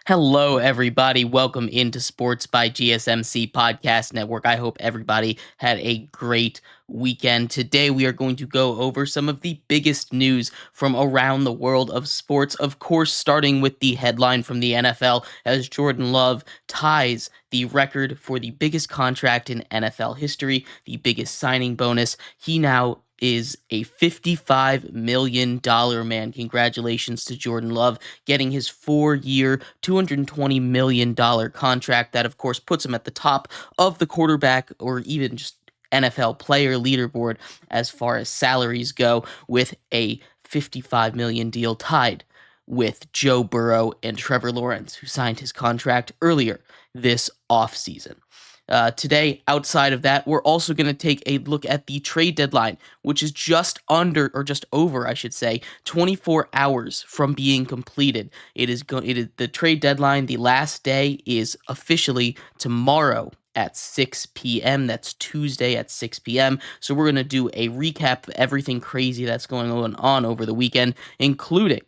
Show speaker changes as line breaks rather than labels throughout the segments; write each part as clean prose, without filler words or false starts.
Hello, everybody. Welcome into Sports by GSMC Podcast Network. I hope everybody had a great weekend. Today, we are going to go over some of the biggest news from around the world of sports. Of course, starting with the headline from the NFL as Jordan Love ties the record for the biggest contract in NFL history, the biggest signing bonus. He now is a $55 million man. Congratulations to Jordan Love getting his 4-year, $220 million contract. That, of course, puts him at the top of the quarterback or even just NFL player leaderboard as far as salaries go, with a $55 million deal tied with Joe Burrow and Trevor Lawrence, who signed his contract earlier this offseason. Today, outside of that, we're also going to take a look at the trade deadline, which is just over, I should say, 24 hours from being completed. It is the trade deadline. The last day is officially tomorrow at 6 p.m. That's Tuesday at 6 p.m. So we're going to do a recap of everything crazy that's going on over the weekend, including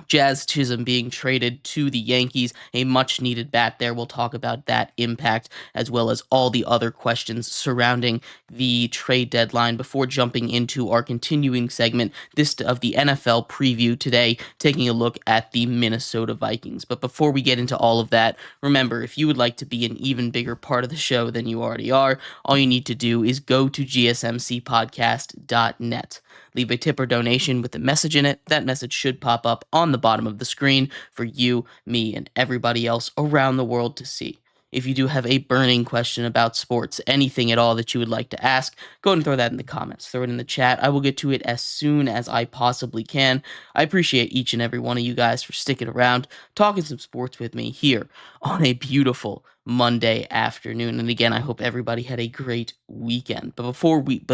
Jazz Chisholm being traded to the Yankees, a much-needed bat there. We'll talk about that impact as well as all the other questions surrounding the trade deadline before jumping into our continuing segment of the NFL preview today, taking a look at the Minnesota Vikings. But before we get into all of that, remember, if you would like to be an even bigger part of the show than you already are, all you need to do is go to GSMCPodcast.net. Leave a tip or donation with a message in it. That message should pop up on the bottom of the screen for you, me, and everybody else around the world to see. If you do have a burning question about sports, anything at all that you would like to ask, go ahead and throw that in the comments. Throw it in the chat. I will get to it as soon as I possibly can. I appreciate each and every one of you guys for sticking around, talking some sports with me here on a beautiful Monday afternoon. And again, I hope everybody had a great weekend. But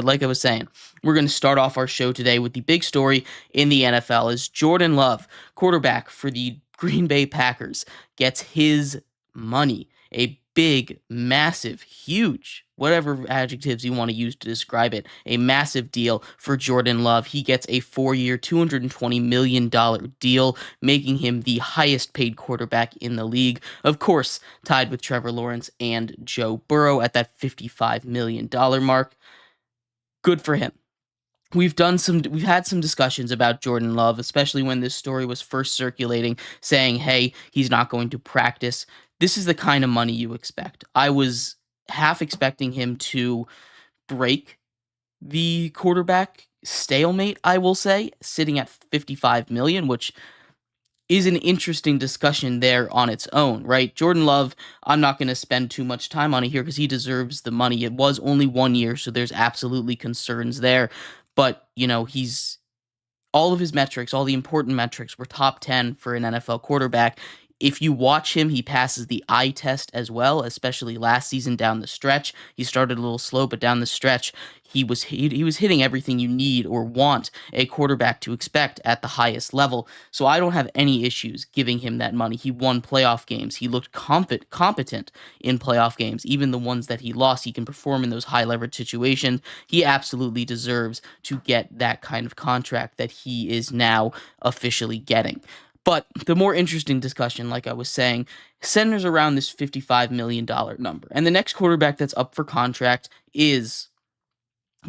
like I was saying, we're going to start off our show today with the big story in the NFL as Jordan Love, quarterback for the Green Bay Packers, gets his money. A big, massive, huge, whatever adjectives you want to use to describe it, a massive deal for Jordan Love. He gets a 4-year, $220 million deal, making him the highest paid quarterback in the league. Of course, tied with Trevor Lawrence and Joe Burrow at that $55 million mark. Good for him. We've had some discussions about Jordan Love, especially when this story was first circulating, saying, hey, he's not going to practice. This is the kind of money you expect. I was half expecting him to break the quarterback stalemate, I will say, sitting at $55 million, which is an interesting discussion there on its own, right? Jordan Love, I'm not going to spend too much time on it here because he deserves the money. It was only 1 year, so there's absolutely concerns there. But, he's all of his metrics, all the important metrics were top 10 for an NFL quarterback. If you watch him, he passes the eye test as well, especially last season down the stretch. He started a little slow, but down the stretch, he was hitting everything you need or want a quarterback to expect at the highest level. So I don't have any issues giving him that money. He won playoff games. He looked competent in playoff games. Even the ones that he lost, he can perform in those high leverage situations. He absolutely deserves to get that kind of contract that he is now officially getting. But the more interesting discussion, like I was saying, centers around this $55 million number. And the next quarterback that's up for contract is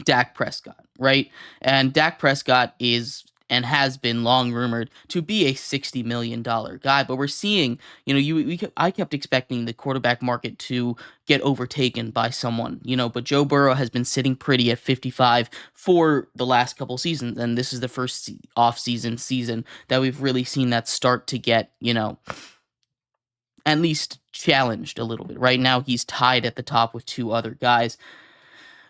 Dak Prescott, right? And Dak Prescott is and has been long rumored to be a $60 million guy. But we're seeing, I kept expecting the quarterback market to get overtaken by someone, but Joe Burrow has been sitting pretty at 55 for the last couple seasons. And this is the first off-season season that we've really seen that start to get, at least challenged a little bit. Right now, he's tied at the top with two other guys,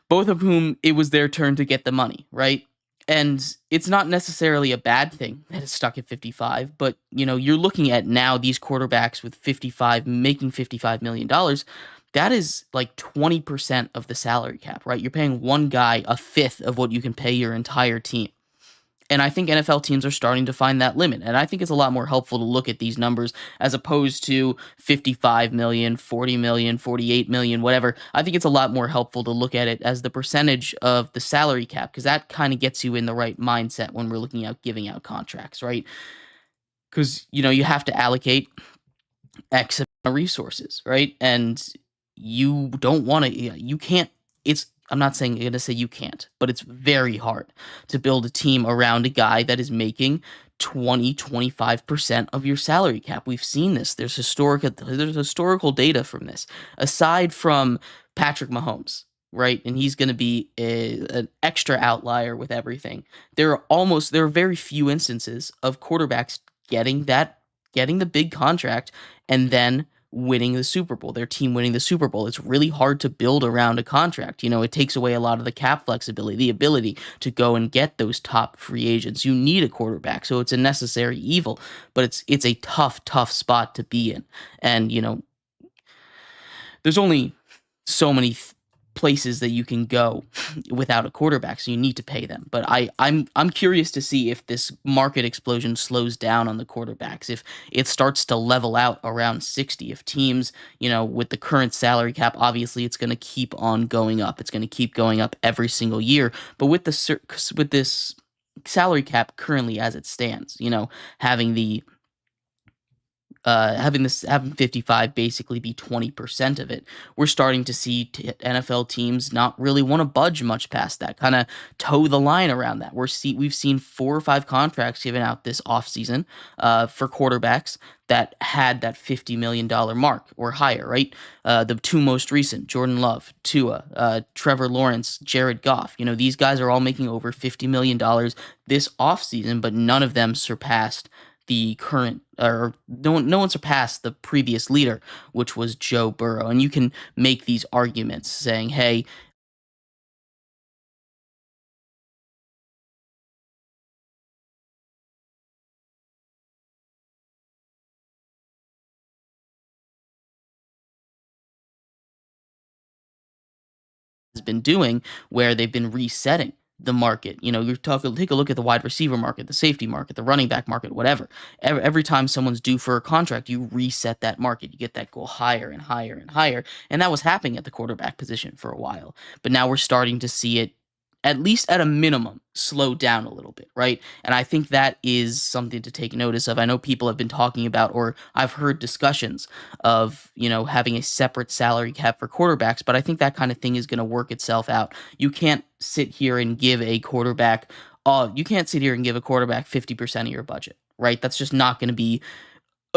both of whom it was their turn to get the money, right? And it's not necessarily a bad thing that it's stuck at 55, but, you're looking at now these quarterbacks with 55, making $55 million. That is like 20% of the salary cap, right? You're paying one guy a fifth of what you can pay your entire team. And I think NFL teams are starting to find that limit. And I think it's a lot more helpful to look at these numbers as opposed to 55 million, 40 million, 48 million, whatever. I think it's a lot more helpful to look at it as the percentage of the salary cap, because that kind of gets you in the right mindset when we're looking at giving out contracts, right? Because, you have to allocate X amount of resources, right? And you don't want to, you can't, it's, I'm not saying, going to say you can't, but it's very hard to build a team around a guy that is making 25% of your salary cap. We've seen this. There's historical data from this. Aside from Patrick Mahomes, right? And he's going to be an extra outlier with everything. There are very few instances of quarterbacks getting that getting the big contract and then winning the Super Bowl, their team winning the Super Bowl. It's really hard to build around a contract. It takes away a lot of the cap flexibility, the ability to go and get those top free agents. You need a quarterback, so it's a necessary evil, but it's a tough spot to be in. And, there's only so many places that you can go without a quarterback, so you need to pay them. But I'm curious to see if this market explosion slows down on the quarterbacks, if it starts to level out around 60, if teams, with the current salary cap, obviously it's going to keep on going up. It's going to keep going up every single year. But with this salary cap currently as it stands, having the having 55 basically be 20% of it, we're starting to see NFL teams not really want to budge much past that, kind of toe the line around that. We've seen 4 or 5 contracts given out this offseason for quarterbacks that had that $50 million mark or higher, right? The 2 most recent, Jordan Love, Tua, Trevor Lawrence, Jared Goff. These guys are all making over $50 million this offseason, but none of them surpassed the current, or no one surpassed the previous leader, which was Joe Burrow. And you can make these arguments saying, hey, has been doing, where they've been resetting the market. Take a look at the wide receiver market, the safety market, the running back market, whatever. Every time someone's due for a contract, you reset that market. You get that go higher and higher and higher. And that was happening at the quarterback position for a while. But now we're starting to see it, at least at a minimum, slow down a little bit, right? And I think that is something to take notice of. I know people have been talking about, or I've heard discussions of, having a separate salary cap for quarterbacks, but I think that kind of thing is going to work itself out. You can't sit here and give a quarterback, 50% of your budget, right? That's just not going to be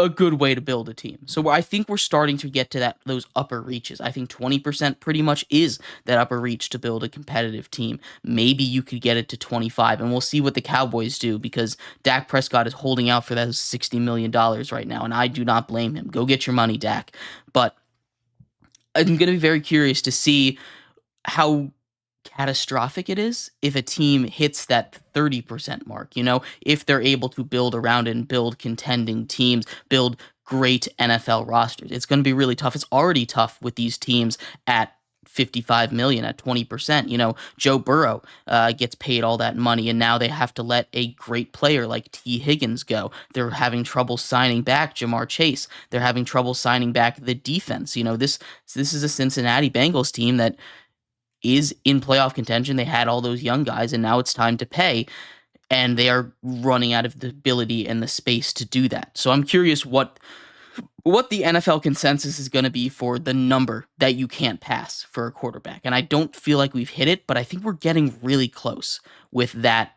a good way to build a team. So I think we're starting to get to those upper reaches. I think 20% pretty much is that upper reach to build a competitive team. Maybe you could get it to 25, and we'll see what the Cowboys do, because Dak Prescott is holding out for those $60 million right now, and I do not blame him. Go get your money, Dak. But I'm going to be very curious to see how catastrophic it is if a team hits that 30% mark, if they're able to build around it and build contending teams, build great NFL rosters. It's going to be really tough. It's already tough with these teams at 55 million, at 20%. Joe Burrow gets paid all that money, and now they have to let a great player like T. Higgins go. They're having trouble signing back Jamar Chase. They're having trouble signing back the defense. This is a Cincinnati Bengals team that is in playoff contention. They had all those young guys, and now it's time to pay, and they are running out of the ability and the space to do that. So I'm curious what the NFL consensus is going to be for the number that you can't pass for a quarterback. And I don't feel like we've hit it, but I think we're getting really close with that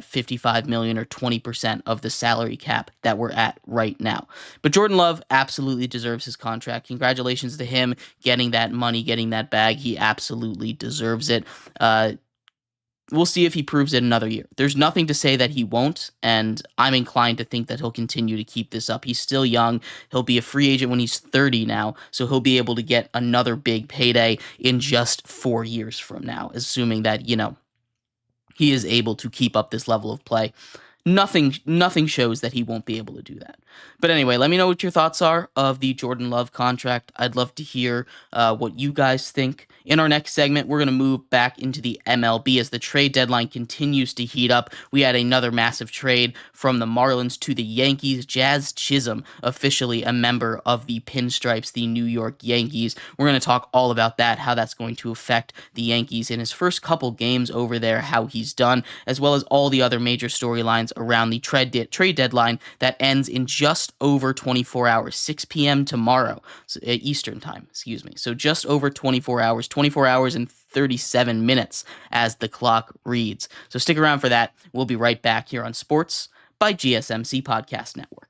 55 million or 20% of the salary cap that we're at right now. But Jordan Love absolutely deserves his contract. Congratulations to him getting that money, getting that bag. He absolutely deserves it. We'll see if he proves it another year. There's nothing to say that he won't, and I'm inclined to think that he'll continue to keep this up. He's still young. He'll be a free agent when he's 30 now, so he'll be able to get another big payday in just 4 years from now, assuming that, he is able to keep up this level of play. Nothing shows that he won't be able to do that. But anyway, let me know what your thoughts are of the Jordan Love contract. I'd love to hear what you guys think. In our next segment, we're going to move back into the MLB as the trade deadline continues to heat up. We had another massive trade from the Marlins to the Yankees. Jazz Chisholm, officially a member of the Pinstripes, the New York Yankees. We're going to talk all about that, how that's going to affect the Yankees in his first couple games over there, how he's done, as well as all the other major storylines around the trade deadline that ends in just over 24 hours, 6 p.m. tomorrow, Eastern time, excuse me. So just over 24 hours and 37 minutes as the clock reads. So stick around for that. We'll be right back here on Sports by GSMC Podcast Network.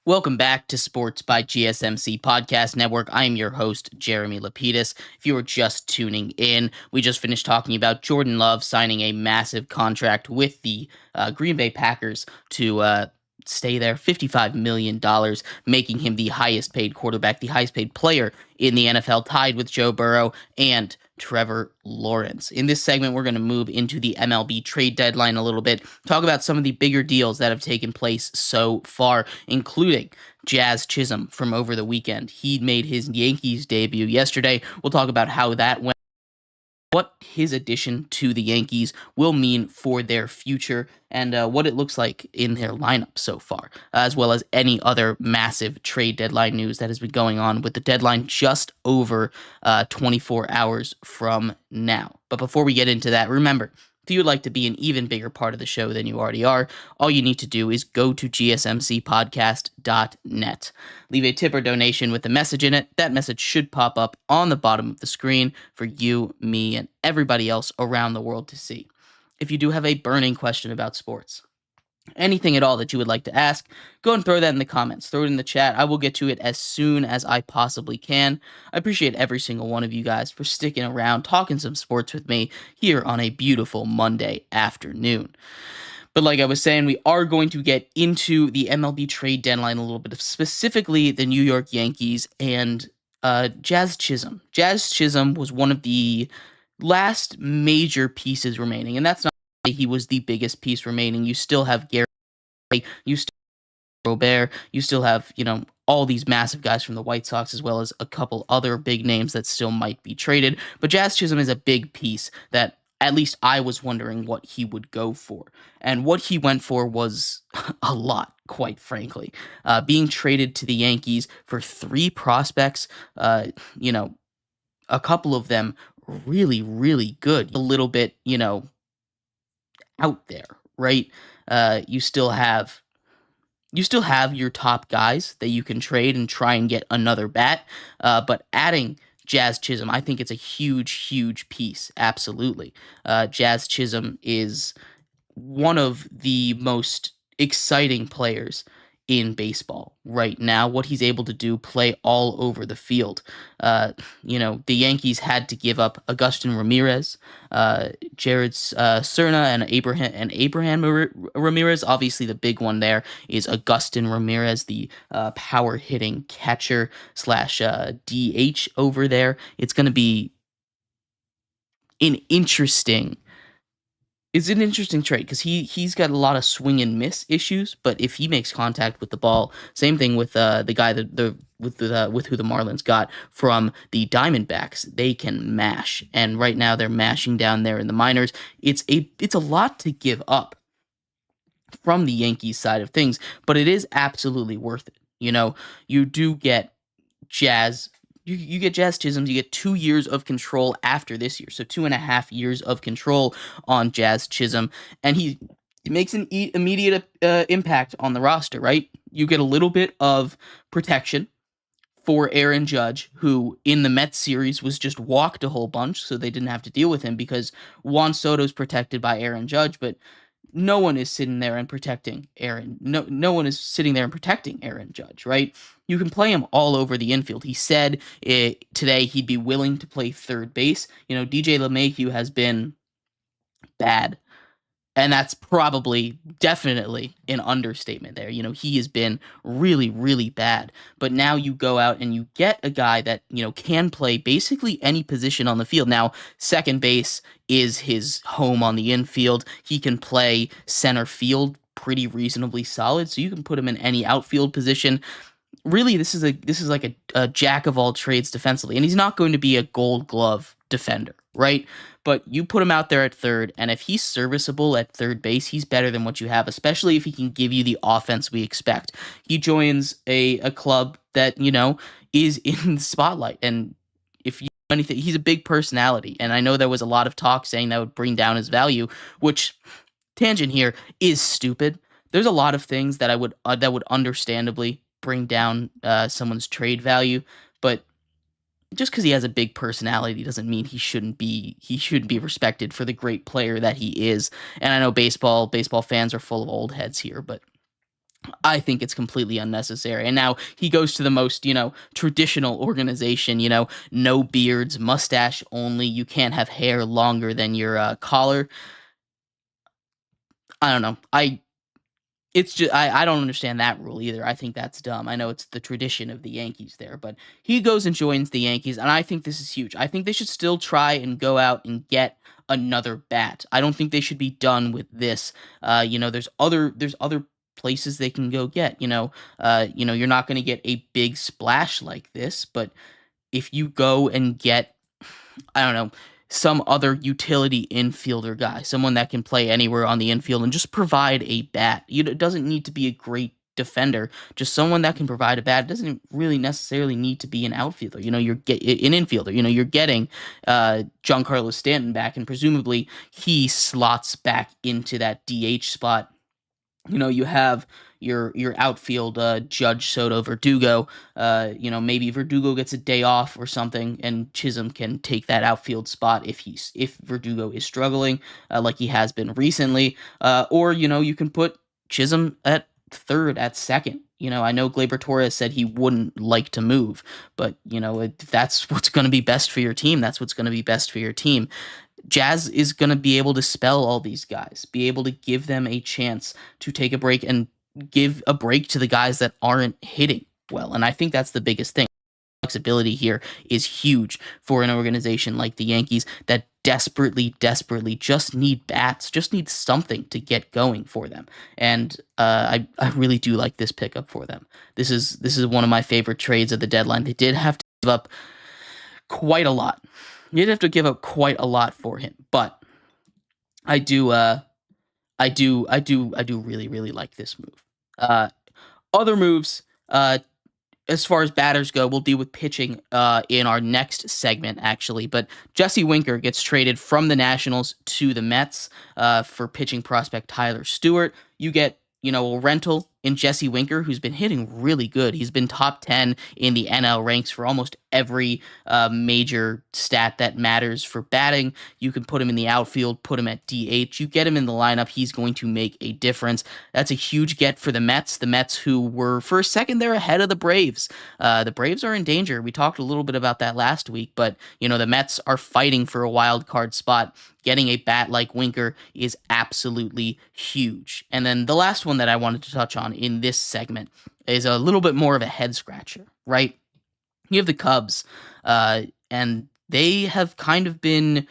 Welcome back to Sports by GSMC Podcast Network. I'm your host, Jeremy Lapidus. If you were just tuning in, we just finished talking about Jordan Love signing a massive contract with the Green Bay Packers to stay there, $55 million, making him the highest paid quarterback, the highest paid player in the NFL, tied with Joe Burrow and Trevor Lawrence. In this segment, we're going to move into the MLB trade deadline a little bit, talk about some of the bigger deals that have taken place so far, including Jazz Chisholm from over the weekend. He made his Yankees debut yesterday. We'll talk about how that went, what his addition to the Yankees will mean for their future, and what it looks like in their lineup so far, as well as any other massive trade deadline news that has been going on, with the deadline just over 24 hours from now. But before we get into that, remember, if you would like to be an even bigger part of the show than you already are, all you need to do is go to gsmcpodcast.net. Leave a tip or donation with a message in it. That message should pop up on the bottom of the screen for you, me, and everybody else around the world to see. If you do have a burning question about sports, anything at all that you would like to ask, go and throw that in the comments. Throw it in the chat. I will get to it as soon as I possibly can. I appreciate every single one of you guys for sticking around, talking some sports with me here on a beautiful Monday afternoon. But like I was saying, we are going to get into the MLB trade deadline a little bit, specifically the New York Yankees and Jazz Chisholm. Jazz Chisholm was one of the last major pieces remaining, and that's not he was the biggest piece remaining. You still have Gary, you still have Robert, you still have, all these massive guys from the White Sox, as well as a couple other big names that still might be traded. But Jazz Chisholm is a big piece that at least I was wondering what he would go for. And what he went for was a lot, quite frankly. Being traded to the Yankees for 3 prospects, a couple of them really, really good. A little bit, out there, right? You still have your top guys that you can trade and try and get another bat, but adding Jazz Chisholm, I think it's a huge, huge piece. Absolutely, Jazz Chisholm is one of the most exciting players in baseball right now. What he's able to do, play all over the field. The Yankees had to give up Agustin Ramirez, Jared Cerna, and Abraham Ramirez. Obviously, the big one there is Agustin Ramirez, the power hitting catcher slash DH over there. It's going to be an interesting it's an interesting trade because he's got a lot of swing and miss issues, but if he makes contact with the ball, same thing with the guy that the with who the Marlins got from the Diamondbacks, they can mash, and right now they're mashing down there in the minors. It's a lot to give up from the Yankees side of things, but it is absolutely worth it. You do get Jazz. You get Jazz Chisholm. You get 2 years of control after this year, so 2.5 years of control on Jazz Chisholm, and he makes an immediate impact on the roster. Right, you get a little bit of protection for Aaron Judge, who in the Mets series was just walked a whole bunch, so they didn't have to deal with him because Juan Soto's protected by Aaron Judge, but no one is sitting there and protecting Aaron. No one is sitting there and protecting Aaron Judge, right? You can play him all over the infield. He said today he'd be willing to play third base. DJ LeMahieu has been bad, and that's definitely an understatement there. He has been really, really bad. But now you go out and you get a guy that, can play basically any position on the field. Now, second base is his home on the infield. He can play center field pretty reasonably solid, so you can put him in any outfield position. Really, this is like a jack of all trades defensively, and he's not going to be a Gold Glove defender, right? But you put him out there at third, and if he's serviceable at third base, he's better than what you have, especially if he can give you the offense we expect. He joins a club that, is in the spotlight, and if you know anything, he's a big personality, and I know there was a lot of talk saying that would bring down his value, which, tangent here, is stupid. There's a lot of things that would understandably bring down someone's trade value, but just because he has a big personality doesn't mean he shouldn't be respected for the great player that he is. And I know baseball fans are full of old heads here, but I think it's completely unnecessary. And now he goes to the most, traditional organization, no beards, mustache only. You can't have hair longer than your collar. I don't know. It's just I don't understand that rule either. I think that's dumb. I know it's the tradition of the Yankees there, but he goes and joins the Yankees, and I think this is huge. I think they should still try and go out and get another bat. I don't think they should be done with this. There's other places they can go get. You're not going to get a big splash like this, but if you go and get, I don't know, some other utility infielder guy, someone that can play anywhere on the infield and just provide a bat. It doesn't need to be a great defender, just someone that can provide a bat. It doesn't really necessarily need to be an outfielder. An infielder. You're getting Giancarlo Stanton back, and presumably he slots back into that DH spot. You have your outfield Judge, Soto, Verdugo. Maybe Verdugo gets a day off or something, and Chisholm can take that outfield spot if Verdugo is struggling, like he has been recently. Or you can put Chisholm at third, at second. I know Gleyber Torres said he wouldn't like to move, but if that's what's going to be best for your team, that's what's going to be best for your team. Jazz is going to be able to spell all these guys, be able to give them a chance to take a break and give a break to the guys that aren't hitting well. And I think that's the biggest thing. Flexibility here is huge for an organization like the Yankees that desperately just need bats, just need something to get going for them. And I really do like this pickup for them. This is one of my favorite trades of the deadline. They did have to give up quite a lot. You'd have to give up quite a lot for him, but I do really, really like this move. Other moves, as far as batters go, we'll deal with pitching in our next segment, actually. But Jesse Winker gets traded from the Nationals to the Mets for pitching prospect Tyler Stewart. You get, a rental in Jesse Winker, who's been hitting really good. He's been top 10 in the NL ranks for almost every major stat that matters for batting. You can put him in the outfield, put him at DH. You get him in the lineup, he's going to make a difference. That's a huge get for the Mets. The Mets, who were for a second, they're ahead of the Braves. The Braves are in danger. We talked a little bit about that last week, but the Mets are fighting for a wild card spot. Getting a bat like Winker is absolutely huge. And then the last one that I wanted to touch on in this segment is a little bit more of a head scratcher, right? You have the Cubs, and they have kind of been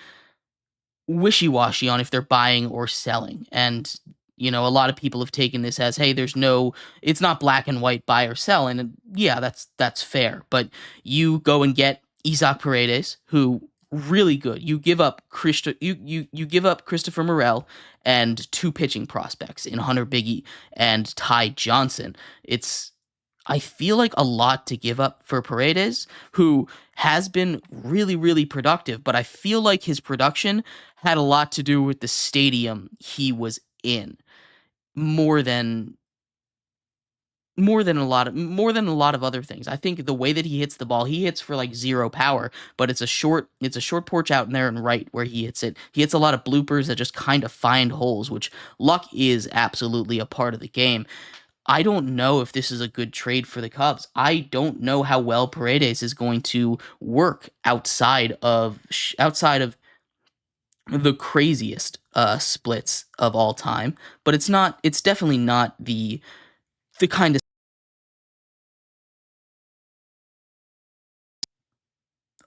wishy-washy on if they're buying or selling. And a lot of people have taken this as, hey, it's not black and white, buy or sell. And yeah, that's fair. But you go and get Isaac Paredes, who really good. You give up you give up Christopher Morel and two pitching prospects in Hunter Biggie and Ty Johnson. I feel like a lot to give up for Paredes, who has been really, really productive, but I feel like his production had a lot to do with the stadium he was in more than a lot of other things. I think the way that he hits the ball, he hits for like zero power, but it's a short porch out in there and right where he hits it. He hits a lot of bloopers that just kind of find holes, which luck is absolutely a part of the game. I don't know if this is a good trade for the Cubs. I don't know how well Paredes is going to work outside of the craziest splits of all time, but it's definitely not the kind of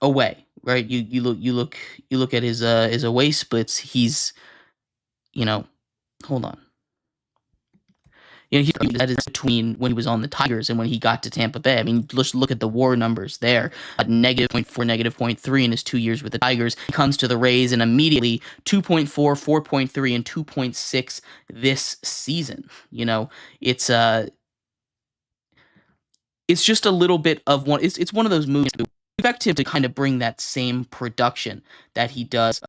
away, right? You look at his away splits. He's you know hold on. That is between when he was on the Tigers and when he got to Tampa Bay. I mean, let's look at the WAR numbers there. -0.4, -0.3 in his 2 years with the Tigers. He comes to the Rays and immediately 2.4, 4.3, and 2.6 this season. It's just a little bit of one. It's one of those moves. We expect him to kind of bring that same production that he does.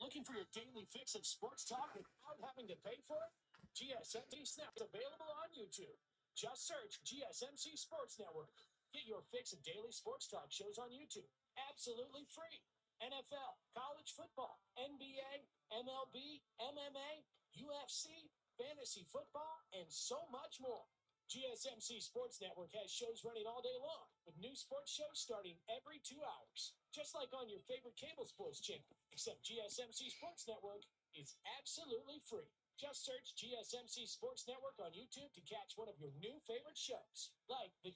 Looking for your daily fix of sports talk without having to pay for it? GSMC Snap is available on YouTube. Just search GSMC Sports Network. Get your fix of daily sports talk shows on YouTube. Absolutely free. NFL, college football, NBA, MLB, MMA, UFC, fantasy football, and so much more. GSMC Sports Network has shows running all day long, with new sports shows starting every 2 hours. Just like on your favorite cable sports channel, except GSMC Sports Network is absolutely free. Just search GSMC Sports Network on YouTube to catch one of your new favorite shows, like the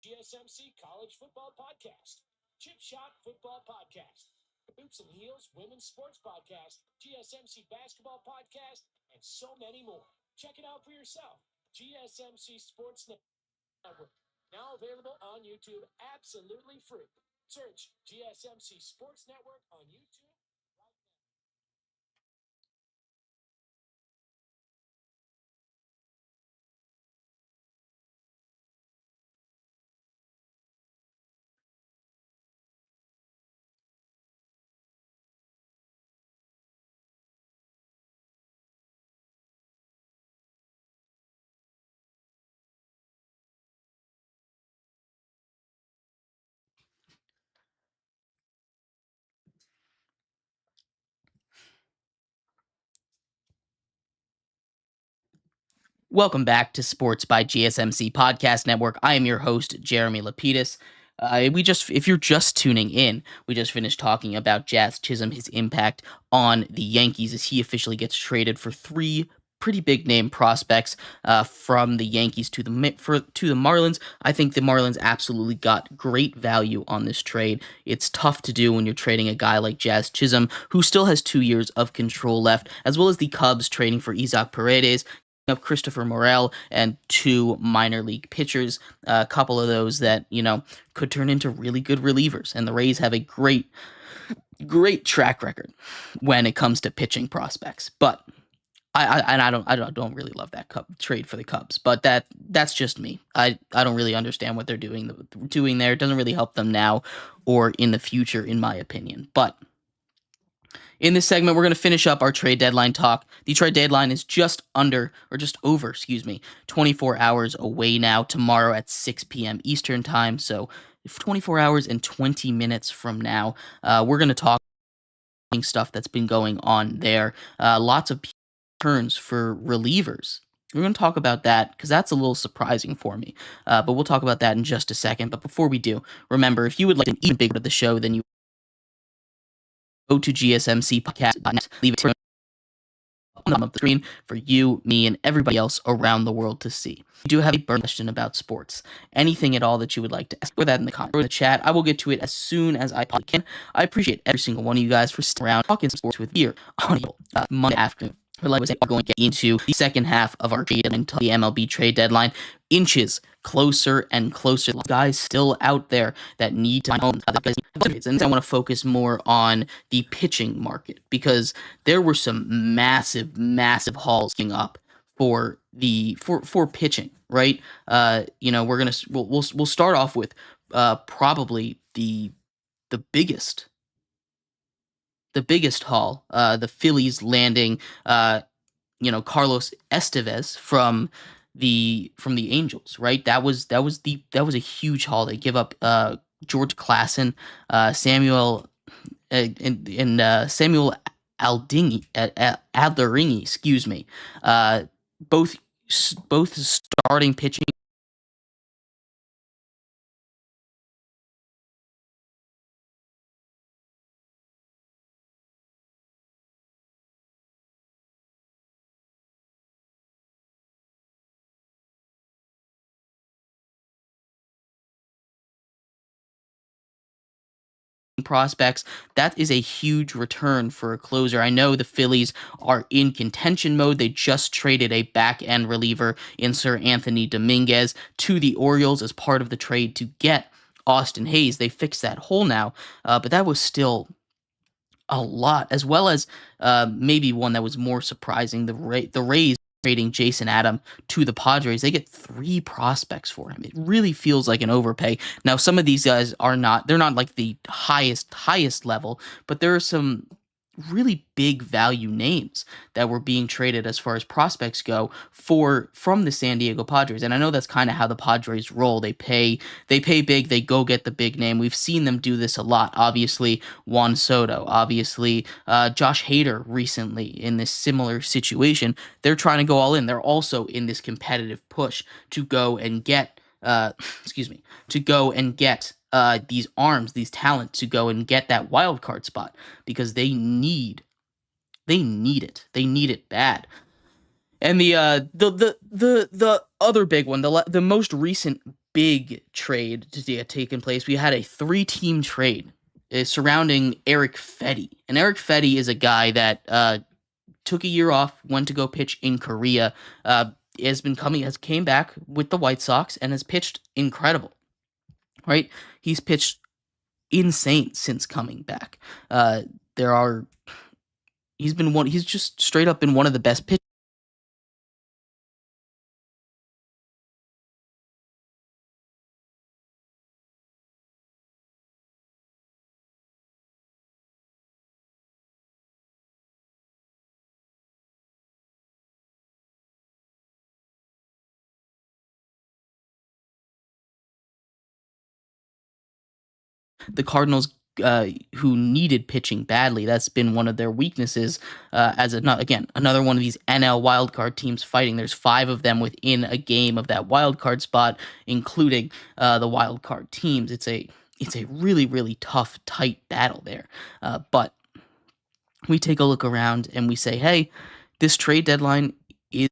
GSMC College Football Podcast, Chip Shot Football Podcast, Hoops and Heels Women's Sports Podcast, GSMC Basketball Podcast, and so many more. Check it out for yourself. GSMC Sports Network, now available on YouTube, absolutely free. Search GSMC Sports Network on YouTube.
Welcome back to Sports by GSMC Podcast Network. I am your host, Jeremy Lapidus. If you're just tuning in, we just finished talking about Jazz Chisholm, his impact on the Yankees as he officially gets traded for three pretty big name prospects from the Yankees to the Marlins. I think the Marlins absolutely got great value on this trade. It's tough to do when you're trading a guy like Jazz Chisholm, who still has 2 years of control left, as well as the Cubs trading for Isaac Paredes. up Christopher Morel and 2 minor league pitchers, a couple of those that, could turn into really good relievers. And the Rays have a great track record when it comes to pitching prospects. But I don't really love that trade for the Cubs, but that's just me. I don't really understand what they're doing there. It doesn't really help them now or in the future, in my opinion. But in this segment, we're going to finish up our trade deadline talk. The trade deadline is just over, 24 hours away now, tomorrow at 6 p.m. Eastern time. So 24 hours and 20 minutes from now, we're going to talk stuff that's been going on there. Lots of turns for relievers. We're going to talk about that because that's a little surprising for me. But we'll talk about that in just a second. But before we do, remember, if you would like an even bigger part of the show than you go to GSMC Podcast Network, leave it on the screen for you, me, and everybody else around the world to see. If you do have a burning question about sports, anything at all that you would like to ask, or that in the comments or in the chat, I will get to it as soon as I possibly can. I appreciate every single one of you guys for sticking around talking sports with me here on Monday afternoon. Like I was saying, we're going to get into the second half of our trade until the MLB trade deadline. Inches closer and closer. Guys still out there that need to find homes. And I want to focus more on the pitching market because there were some massive hauls coming up for pitching, right? We'll start off with probably the biggest haul, the Phillies landing Carlos Estevez from the Angels, right? That was a huge haul. They give up George Klassen, Samuel Samuel Alderini, excuse me. Both starting pitching prospects. That is a huge return for a closer. I know the Phillies are in contention mode. They just traded a back-end reliever in Sir Anthony Dominguez to the Orioles as part of the trade to get Austin Hayes. They fixed that hole now, but that was still a lot, as well as maybe one that was more surprising. The Rays trading Jason Adam to the Padres. They get 3 prospects for him. It really feels like an overpay. Now, some of these guys they're not like the highest level, but there are some really big value names that were being traded as far as prospects go from the San Diego Padres. And I know that's kind of how the Padres roll. They pay big, they go get the big name. We've seen them do this a lot. Obviously, Juan Soto, obviously, Josh Hader recently in this similar situation. They're trying to go all in. They're also in this competitive push to go and get these arms, these talents to go and get that wild card spot because they need it. They need it bad. And the other big one, the most recent big trade to taken place, we had a 3-team trade surrounding Eric Fedde. And Eric Fedde is a guy that took a year off, went to go pitch in Korea, has came back with the White Sox and has pitched incredible. Right? He's pitched insane since coming back. He's just straight up been one of the best pitchers. The Cardinals, who needed pitching badly, that's been one of their weaknesses. Another one of these NL wildcard teams fighting. There's 5 of them within a game of that wildcard spot, including the wildcard teams. It's a really tough, tight battle there. But we take a look around and we say, hey, this trade deadline is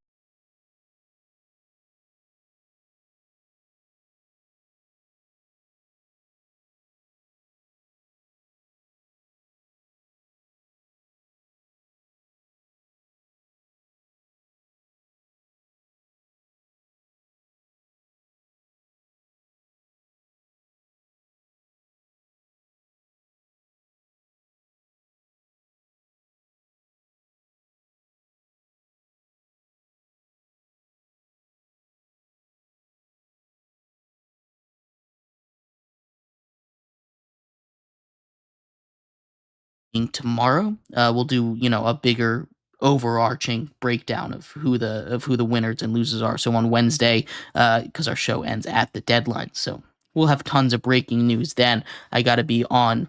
tomorrow. We'll do a bigger overarching breakdown of who the winners and losers are. So on Wednesday, because our show ends at the deadline, so we'll have tons of breaking news then. I got to be on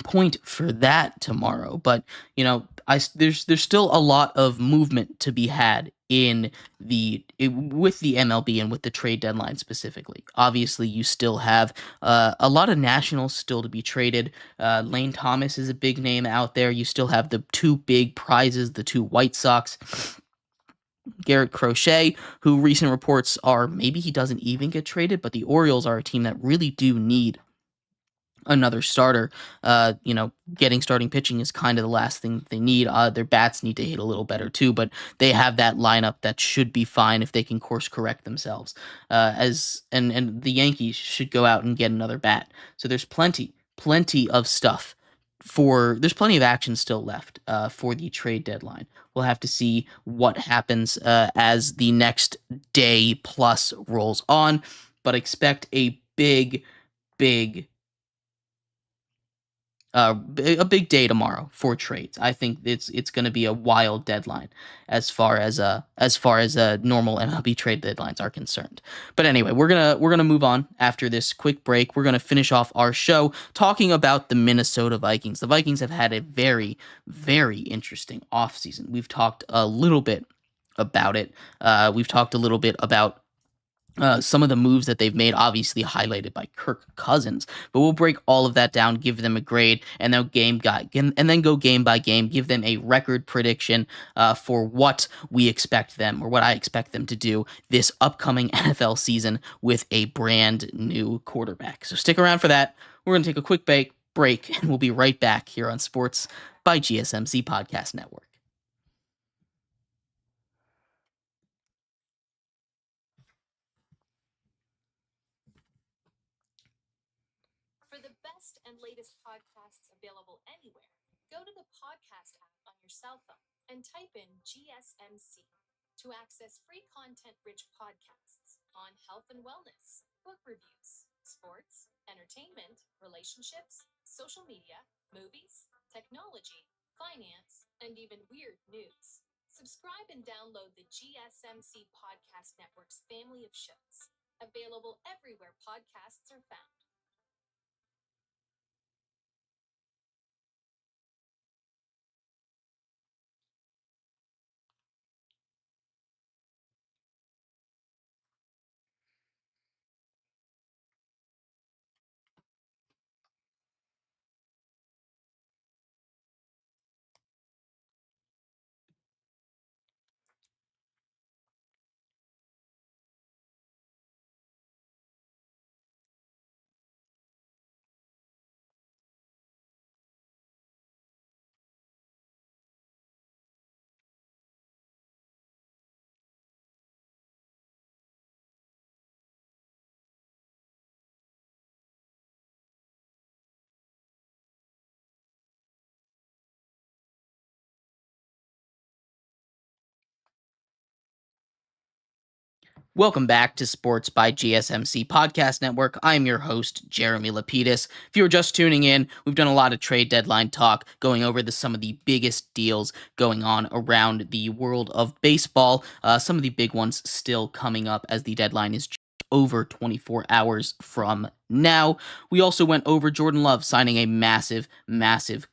point for that tomorrow. But there's still a lot of movement to be had with the MLB and with the trade deadline specifically. Obviously, you still have a lot of nationals still to be traded. Lane Thomas is a big name out there. You still have the two big prizes, the two White Sox. Garrett Crochet, who recent reports are maybe he doesn't even get traded, but the Orioles are a team that really do need another starter. Getting starting pitching is kind of the last thing they need. Their bats need to hit a little better too, but they have that lineup that should be fine if they can course correct themselves. And the Yankees should go out and get another bat. So there's plenty of stuff. There's plenty of action still left for the trade deadline. We'll have to see what happens as the next day plus rolls on, but expect a big a big day tomorrow for trades. I think it's going to be a wild deadline as far as normal MLB trade deadlines are concerned. But anyway, we're gonna move on after this quick break. We're gonna finish off our show talking about the Minnesota Vikings. The Vikings have had a very very interesting offseason. We've talked a little bit about it. We've talked a little bit about some of the moves that they've made, obviously highlighted by Kirk Cousins, but we'll break all of that down, give them a grade, and then go game by game, give them a record prediction for what we expect them, or what I expect them to do this upcoming NFL season with a brand new quarterback. So stick around for that. We're going to take a quick break, and we'll be right back here on Sports by GSMC Podcast Network.
For the best and latest podcasts available anywhere, go to the podcast app on your cell phone and type in GSMC to access free content-rich podcasts on health and wellness, book reviews, sports, entertainment, relationships, social media, movies, technology, finance, and even weird news. Subscribe and download the GSMC Podcast Network's family of shows, available everywhere podcasts are found.
Welcome back to Sports by GSMC Podcast Network. I'm your host, Jeremy Lapidus. If you were just tuning in, we've done a lot of trade deadline talk, going over some of the biggest deals going on around the world of baseball. Some of the big ones still coming up as the deadline is over 24 hours from now. We also went over Jordan Love signing a massive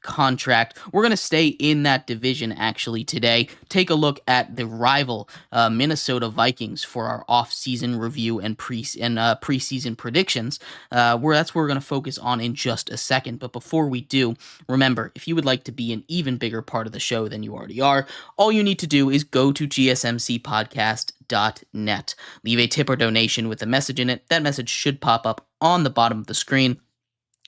contract. We're going to stay in that division actually today. Take a look at the rival Minnesota Vikings for our off-season review and preseason predictions. That's where we're going to focus on in just a second. But before we do, remember, if you would like to be an even bigger part of the show than you already are, all you need to do is go to GSMCPodcast.net. Leave a tip or donation with a message in it. That message should pop up on the bottom of the screen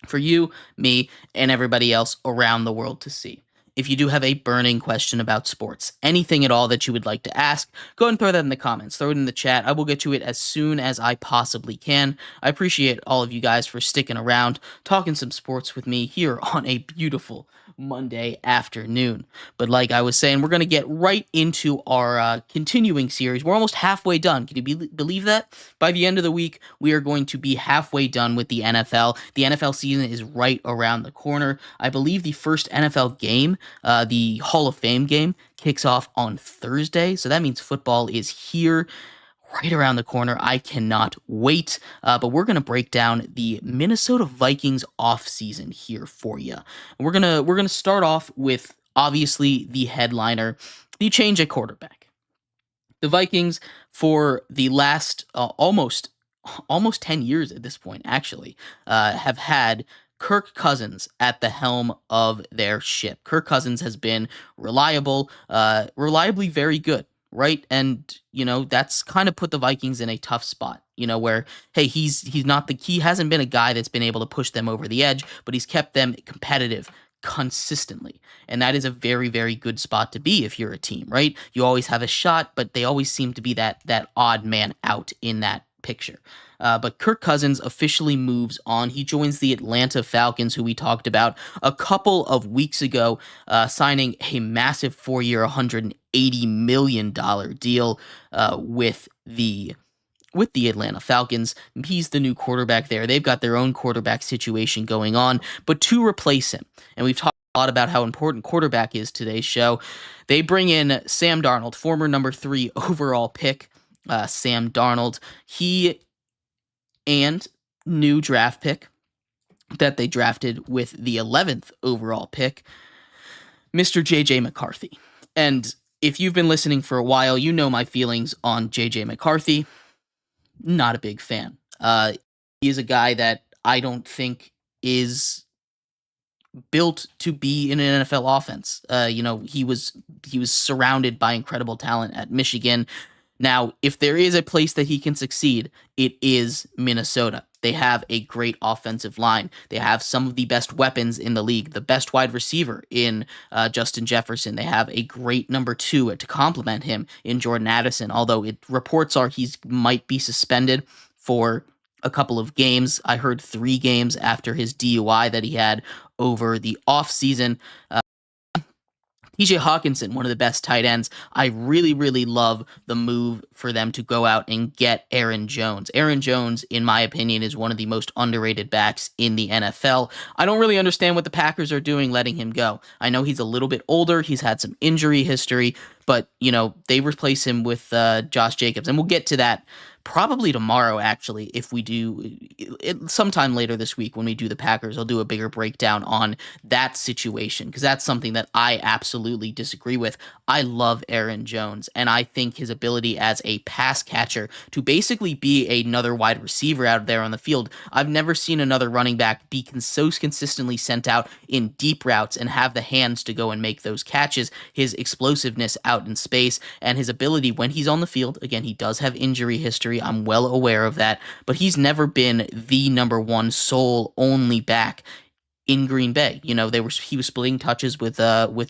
for you, me, and everybody else around the world to see. if you do have a burning question about sports, anything at all that you would like to ask, go ahead and throw that in the comments. Throw it in the chat. I will get to it as soon as I possibly can. I appreciate all of you guys for sticking around, talking some sports with me here on a beautiful Monday afternoon. But like I was saying, we're going to get right into our continuing series. We're almost halfway done. Can you believe that? By the end of the week, we are going to be halfway done with the NFL. The NFL season is right around the corner. I believe the first NFL game, the Hall of Fame game, kicks off on Thursday. So that means football is here right around the corner. I cannot wait. But we're going to break down the Minnesota Vikings offseason here for you. We're gonna start off with obviously the headliner, the change at quarterback. The Vikings, for the last almost 10 years at this point, actually, have had Kirk Cousins at the helm of their ship. Kirk Cousins has been reliably very good, right? And that's kind of put the Vikings in a tough spot. Where hey, he hasn't been a guy that's been able to push them over the edge, but he's kept them competitive consistently. And that is a very, very good spot to be if you're a team, right? You always have a shot, but they always seem to be that odd man out in that picture. But Kirk Cousins officially moves on. He joins the Atlanta Falcons, who we talked about a couple of weeks ago, signing a massive 4-year, $180 million deal with the Atlanta Falcons. He's the new quarterback there. They've got their own quarterback situation going on, but to replace him, and we've talked a lot about how important quarterback is today's show, they bring in Sam Darnold, former number 3 overall pick. Sam Darnold, he and new draft pick that they drafted with the 11th overall pick, Mr. J.J. McCarthy. And if you've been listening for a while, you know my feelings on J.J. McCarthy. Not a big fan. He is a guy that I don't think is built to be in an NFL offense. He was surrounded by incredible talent at Michigan. Now, if there is a place that he can succeed, it is Minnesota. They have a great offensive line. They have some of the best weapons in the league, the best wide receiver in Justin Jefferson. They have a great number 2 to complement him in Jordan Addison, although reports are he might be suspended for a couple of games. I heard 3 games after his DUI that he had over the offseason. TJ Hawkinson, one of the best tight ends. I really, really love the move for them to go out and get Aaron Jones. Aaron Jones, in my opinion, is one of the most underrated backs in the NFL. I don't really understand what the Packers are doing letting him go. I know he's a little bit older. He's had some injury history, but, they replace him with Josh Jacobs. And we'll get to that probably tomorrow, actually, if we do it sometime later this week when we do the Packers. I'll do a bigger breakdown on that situation because that's something that I absolutely disagree with. I love Aaron Jones, and I think his ability as a pass catcher to basically be another wide receiver out there on the field. I've never seen another running back be so consistently sent out in deep routes and have the hands to go and make those catches. His explosiveness out in space and his ability when he's on the field, again, he does have injury history. I'm well aware of that, but he's never been the number 1 sole only back in Green Bay. He was splitting touches with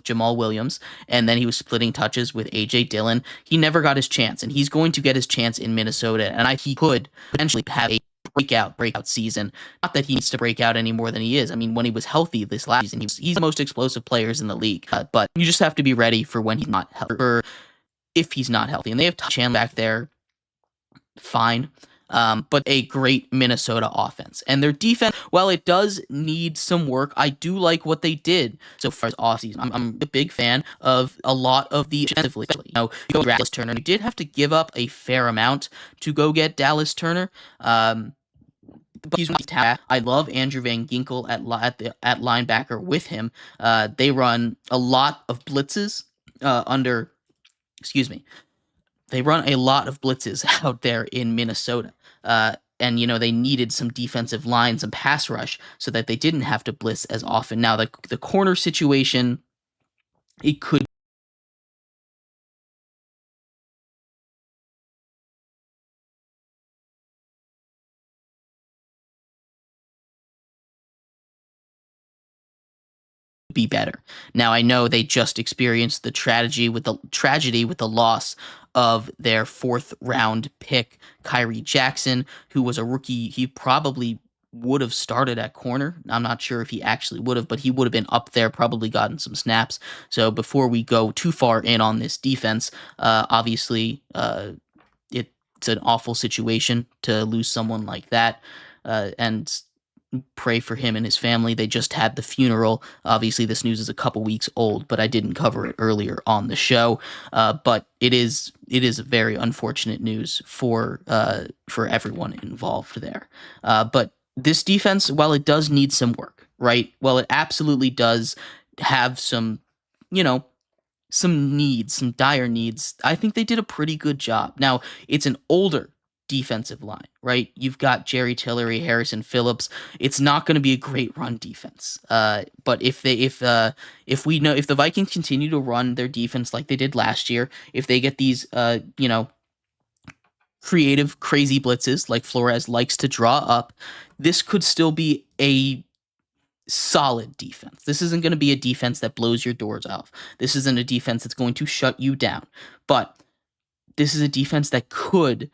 Jamal Williams, and then he was splitting touches with A.J. Dillon. He never got his chance, and he's going to get his chance in Minnesota, and he could potentially have a breakout season. Not that he needs to break out any more than he is. I mean, when he was healthy this last season, he's the most explosive players in the league, but you just have to be ready for when he's not healthy, or if he's not healthy. And they have Chandler back there, fine. But a great Minnesota offense. And their defense, while it does need some work, I do like what they did so far as offseason. I'm a big fan of a lot of the defensively. You go Dallas Turner. You did have to give up a fair amount to go get Dallas Turner. But he's I love Andrew Van Ginkel at linebacker with him. They run a lot of blitzes They run a lot of blitzes out there in Minnesota. And, they needed some defensive line, some pass rush, so that they didn't have to blitz as often. Now, the corner situation, it could be better. Now I know they just experienced the tragedy with the loss of their 4th round pick, Kyrie Jackson, who was a rookie. He probably would have started at corner. I'm not sure if he actually would have, but he would have been up there, probably gotten some snaps. So before we go too far in on this defense, obviously, it's an awful situation to lose someone like that, and pray for him and his family. They just had the funeral. Obviously, this news is a couple weeks old, but I didn't cover it earlier on the show. But it is very unfortunate news for everyone involved there. But this defense, while it does need some work, right? Well, it absolutely does have some, you know, some needs, some dire needs. I think they did a pretty good job. Now, it's an older defensive line, right? You've got Jerry Tillery, Harrison Phillips. It's not going to be a great run defense. But if the Vikings continue to run their defense like they did last year, if they get these creative, crazy blitzes like Flores likes to draw up, this could still be a solid defense. This isn't going to be a defense that blows your doors off. This isn't a defense that's going to shut you down. But this is a defense that could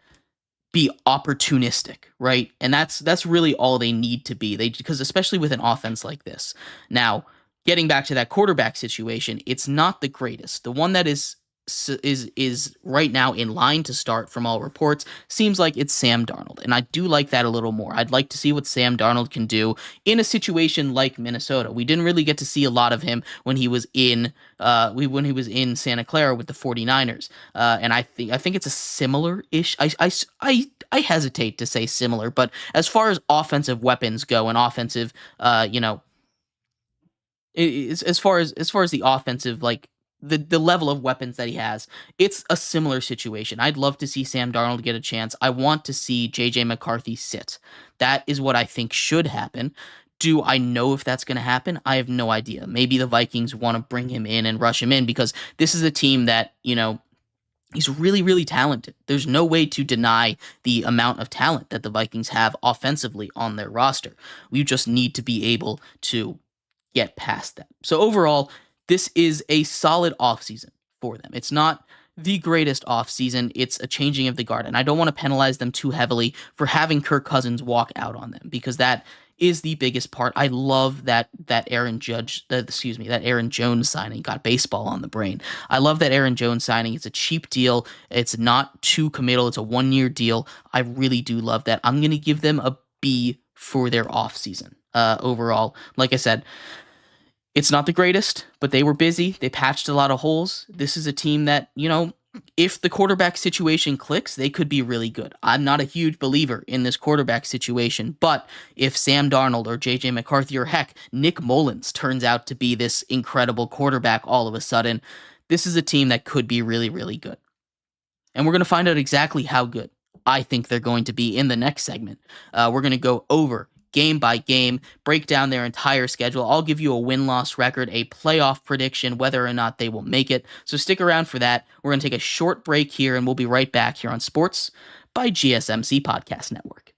be opportunistic, right? And that's really all they need to be. Because especially with an offense like this. Now, getting back to that quarterback situation, it's not the greatest. The one that is right now in line to start from all reports seems like it's Sam Darnold, and I do like that a little more. I'd like to see what Sam Darnold can do in a situation like Minnesota. We didn't really get to see a lot of him when he was in Santa Clara with the 49ers. And I think it's a similar-ish. I hesitate to say similar, but as far as offensive weapons go and offensive, as far as the offensive, like the level of weapons that he has, it's a similar situation. I'd love to see Sam Darnold get a chance. I want to see JJ McCarthy sit. That is what I think should happen. Do I know if that's going to happen? I have no idea. Maybe the Vikings want to bring him in and rush him in because this is a team that, he's really, really talented. There's no way to deny the amount of talent that the Vikings have offensively on their roster. We just need to be able to get past that. So overall, this is a solid offseason for them. It's not the greatest offseason. It's a changing of the guard. And I don't want to penalize them too heavily for having Kirk Cousins walk out on them because that is the biggest part. I love that Aaron Jones signing. Got baseball on the brain. I love that Aaron Jones signing. It's a cheap deal. It's not too committal. It's a 1-year deal. I really do love that. I'm going to give them a B for their offseason overall. Like I said, it's not the greatest, but they were busy. They patched a lot of holes. This is a team that, if the quarterback situation clicks, they could be really good. I'm not a huge believer in this quarterback situation, but if Sam Darnold or JJ McCarthy or heck, Nick Mullins turns out to be this incredible quarterback all of a sudden, this is a team that could be really, really good. And we're going to find out exactly how good I think they're going to be in the next segment. We're going to go over game by game, break down their entire schedule. I'll give you a win-loss record, a playoff prediction, whether or not they will make it. So stick around for that. We're going to take a short break here, and we'll be right back here on Sports by GSMC Podcast Network.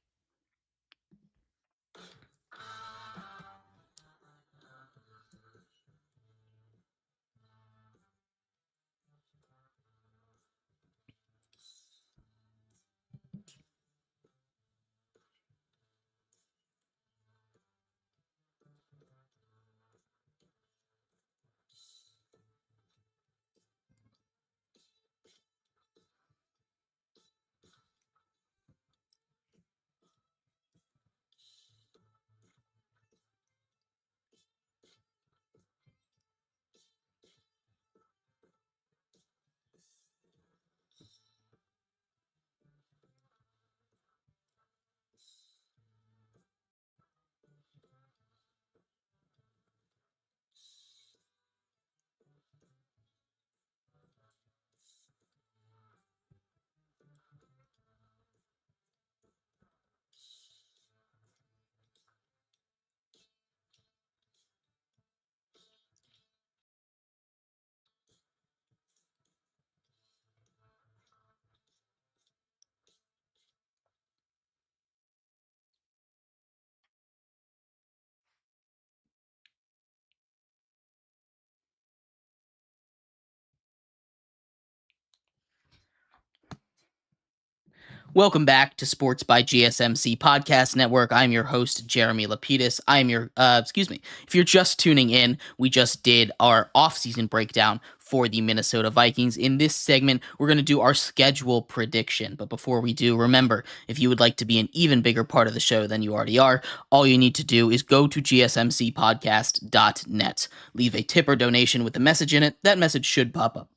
Welcome back to Sports by GSMC Podcast Network. I'm your host, Jeremy Lapidus. If you're just tuning in, we just did our offseason breakdown for the Minnesota Vikings. In this segment, we're going to do our schedule prediction. But before we do, remember, if you would like to be an even bigger part of the show than you already are, all you need to do is go to GSMCPodcast.net. Leave a tip or donation with a message in it. That message should pop up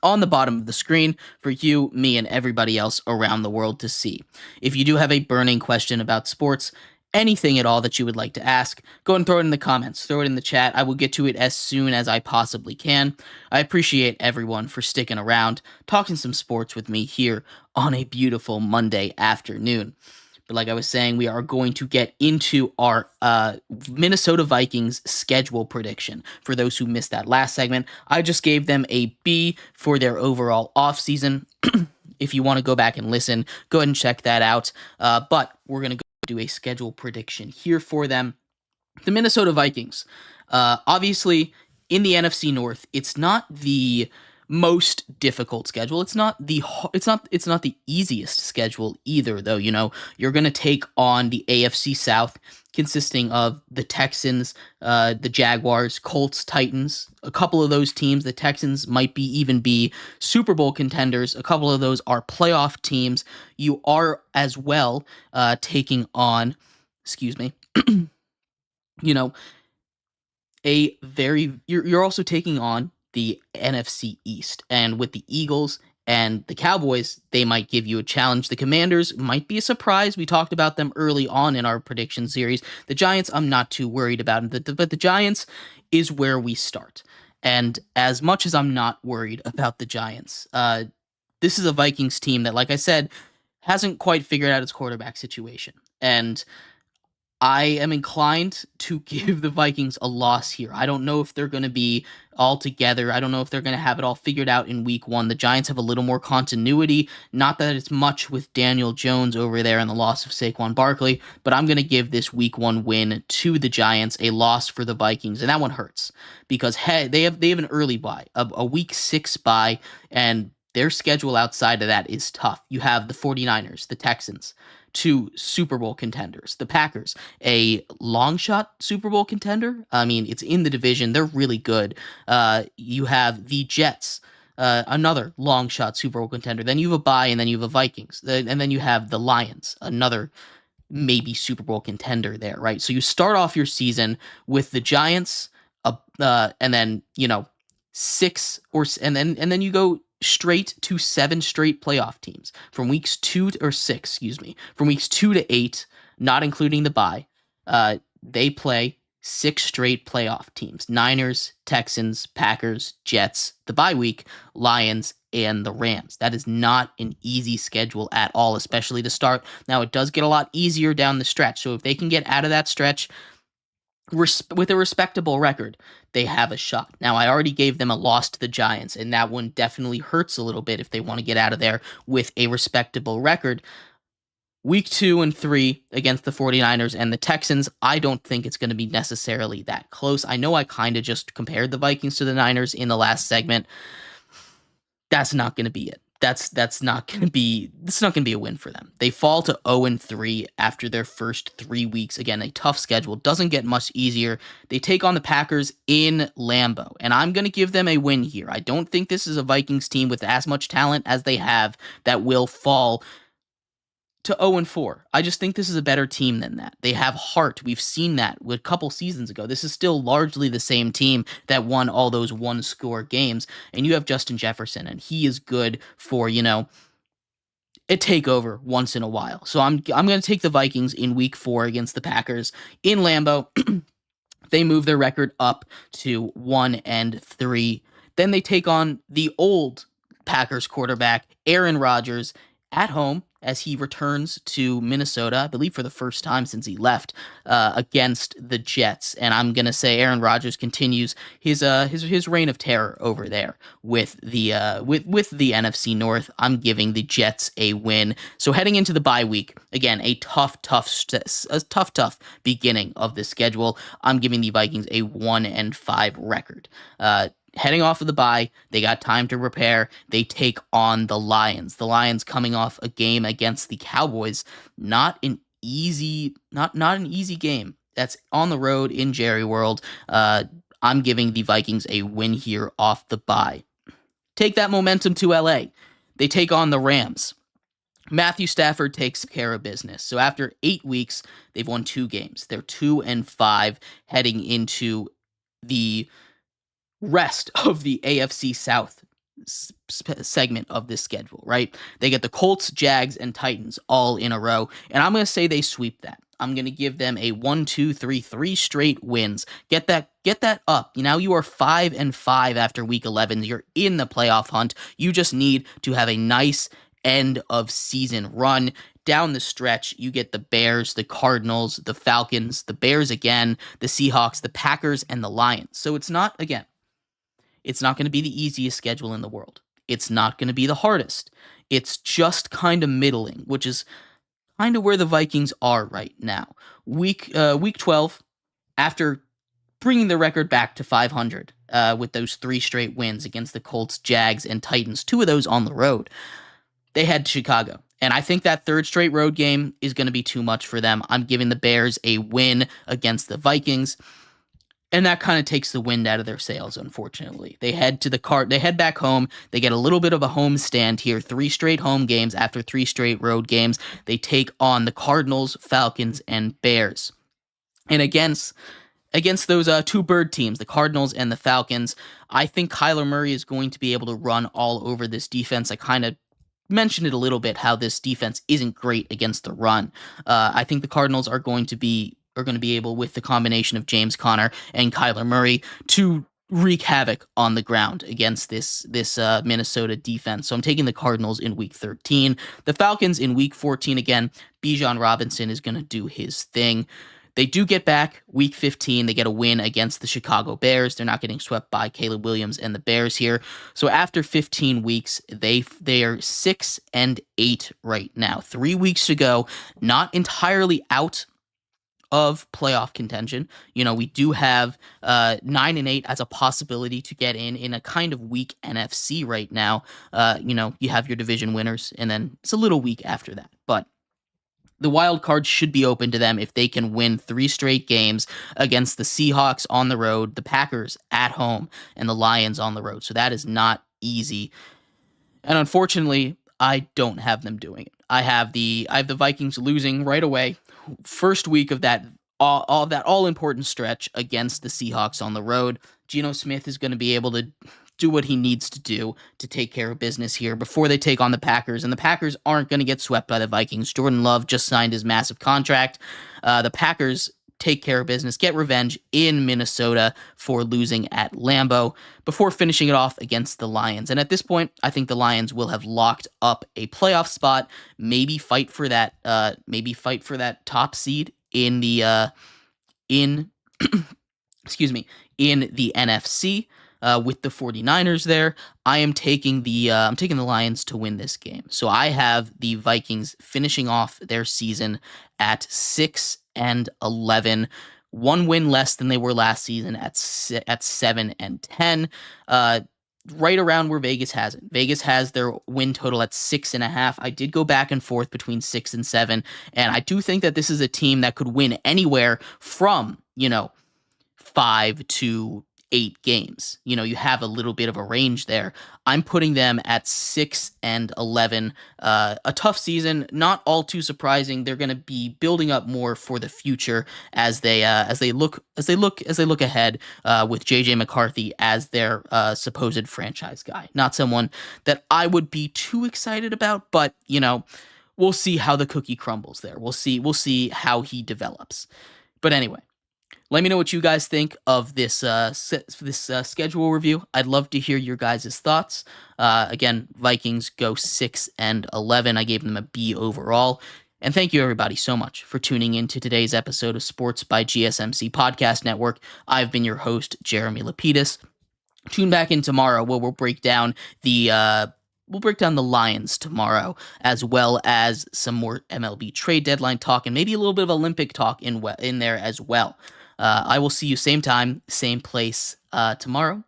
on the bottom of the screen for you, me, and everybody else around the world to see. If you do have a burning question about sports, anything at all that you would like to ask, go and throw it in the comments, throw it in the chat. I will get to it as soon as I possibly can. I appreciate everyone for sticking around, talking some sports with me here on a beautiful Monday afternoon. But like I was saying, we are going to get into our Minnesota Vikings schedule prediction. For those who missed that last segment, I just gave them a B for their overall offseason. If you want to go back and listen, go ahead and check that out. But we're going to go do a schedule prediction here for them. The Minnesota Vikings, obviously in the NFC North, it's not the most difficult schedule. It's not the easiest schedule either, though. You know, you're going to take on the AFC South, consisting of the Texans, the Jaguars, Colts, Titans. A couple of those teams, the Texans might even be Super Bowl contenders. A couple of those are playoff teams. You are as well taking on, you're also taking on the NFC East, and with the Eagles and the Cowboys, they might give you a challenge. The Commanders might be a surprise. We talked about them early on in our prediction series. The Giants, I'm not too worried about, but the Giants is where we start. And as much as I'm not worried about the Giants, this is a Vikings team that, like I said, hasn't quite figured out its quarterback situation. And I am inclined to give the Vikings a loss here. I don't know if they're going to be all together. I don't know if they're going to have it all figured out in week one. The Giants have a little more continuity. Not that it's much with Daniel Jones over there and the loss of Saquon Barkley, but I'm going to give this week one win to the Giants, a loss for the Vikings. And that one hurts because they have an early bye, a week 6 bye, and their schedule outside of that is tough. You have the 49ers, the Texans, 2 Super Bowl contenders. The Packers, a long shot Super Bowl contender. I mean, it's in the division. They're really good. You have the Jets, another long shot Super Bowl contender. Then you have a bye, and then you have a Vikings. And then you have the Lions, another maybe Super Bowl contender there, right? So you start off your season with the Giants, and then, 6 and then you go straight to 7 straight playoff teams from weeks 2 to 8, not including the bye. They play 6 straight playoff teams: Niners, Texans, Packers, Jets, the bye week, Lions, and the Rams. That is not an easy schedule at all, especially to start. Now, it does get a lot easier down the stretch. So if they can get out of that stretch with a respectable record, they have a shot. Now, I already gave them a loss to the Giants, and that one definitely hurts a little bit if they want to get out of there with a respectable record. Week 2 and 3 against the 49ers and the Texans, I don't think it's going to be necessarily that close. I know I kind of just compared the Vikings to the Niners in the last segment. That's not going to be it. That's not going to be a win for them. They fall to 0-3 after their first 3 weeks. Again, a tough schedule. Doesn't get much easier. They take on the Packers in Lambeau, and I'm going to give them a win here. I don't think this is a Vikings team with as much talent as they have that will fall to 0-4. I just think this is a better team than that. They have heart. We've seen that a couple seasons ago. This is still largely the same team that won all those one-score games. And you have Justin Jefferson, and he is good for, a takeover once in a while. So I'm going to take the Vikings in week 4 against the Packers in Lambeau. They move their record up to 1-3. Then they take on the old Packers quarterback, Aaron Rodgers, at home as he returns to Minnesota, I believe for the first time since he left, against the Jets. And I'm going to say Aaron Rodgers continues his reign of terror over there with the NFC North. I'm giving the Jets a win. So heading into the bye week, again, a tough beginning of the schedule. I'm giving the Vikings a 1-5 record. heading off of the bye, they got time to prepare. They take on the Lions. The Lions coming off a game against the Cowboys, not an easy game. That's on the road in Jerry World. I'm giving the Vikings a win here off the bye. Take that momentum to LA. They take on the Rams. Matthew Stafford takes care of business. So after 8 weeks, they've won 2 games. They're 2-5 heading into the rest of the AFC South segment of this schedule, right? They get the Colts, Jags, and Titans all in a row, and I'm going to say they sweep that. I'm going to give them a 3 straight wins. Get that up. Now you are 5-5 after week 11. You're in the playoff hunt. You just need to have a nice end of season run. Down the stretch, you get the Bears, the Cardinals, the Falcons, the Bears again, the Seahawks, the Packers, and the Lions. So it's not going to be the easiest schedule in the world. It's not going to be the hardest. It's just kind of middling, which is kind of where the Vikings are right now. Week 12, after bringing the record back to 500 with those 3 straight wins against the Colts, Jags, and Titans, 2 of those on the road, they head to Chicago. And I think that 3rd straight road game is going to be too much for them. I'm giving the Bears a win against the Vikings. And that kind of takes the wind out of their sails, unfortunately. They head back home. They get a little bit of a home stand here. 3 straight home games after 3 straight road games. They take on the Cardinals, Falcons, and Bears. And against those 2 bird teams, the Cardinals and the Falcons, I think Kyler Murray is going to be able to run all over this defense. I kind of mentioned it a little bit, how this defense isn't great against the run. I think the Cardinals are going to be able, with the combination of James Conner and Kyler Murray, to wreak havoc on the ground against this Minnesota defense. So I'm taking the Cardinals in week 13. The Falcons in week 14, again, Bijan Robinson is going to do his thing. They do get back week 15. They get a win against the Chicago Bears. They're not getting swept by Caleb Williams and the Bears here. So after 15 weeks, they are 6-8 right now. 3 weeks to go, not entirely out of playoff contention. We do have 9-8 as a possibility to get in a kind of weak NFC right now. You have your division winners, and then it's a little weak after that. But the wild card should be open to them if they can win 3 straight games against the Seahawks on the road, the Packers at home, and the Lions on the road. So that is not easy. And unfortunately, I don't have them doing it. I have the Vikings losing right away. First week of that all important stretch against the Seahawks on the road. Geno Smith is going to be able to do what he needs to do to take care of business here before they take on the Packers. And the Packers aren't going to get swept by the Vikings. Jordan Love just signed his massive contract. The Packers take care of business, get revenge in Minnesota for losing at Lambeau before finishing it off against the Lions. And at this point, I think the Lions will have locked up a playoff spot, maybe fight for that top seed in the in the NFC. With the 49ers there. I'm taking the Lions to win this game. So I have the Vikings finishing off their season at 6-11, 1 win less than they were last season at 7-10. Right around where Vegas has it. Vegas has their win total at 6.5. I did go back and forth between 6 and 7, and I do think that this is a team that could win anywhere from 5 to 8 games. You have a little bit of a range there. I'm putting them at 6-11. A tough season, not all too surprising. They're going to be building up more for the future as they look ahead with JJ McCarthy as their supposed franchise guy. Not someone that I would be too excited about, but we'll see how the cookie crumbles there. We'll see how he develops. But anyway, let me know what you guys think of this schedule review. I'd love to hear your guys' thoughts. Again, Vikings go 6-11. I gave them a B overall. And thank you, everybody, so much for tuning in to today's episode of Sports by GSMC Podcast Network. I've been your host, Jeremy Lapidus. Tune back in tomorrow where we'll break down the Lions tomorrow, as well as some more MLB trade deadline talk and maybe a little bit of Olympic talk in there as well. I will see you same time, same place tomorrow.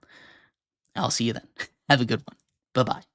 I'll see you then. Have a good one. Bye-bye.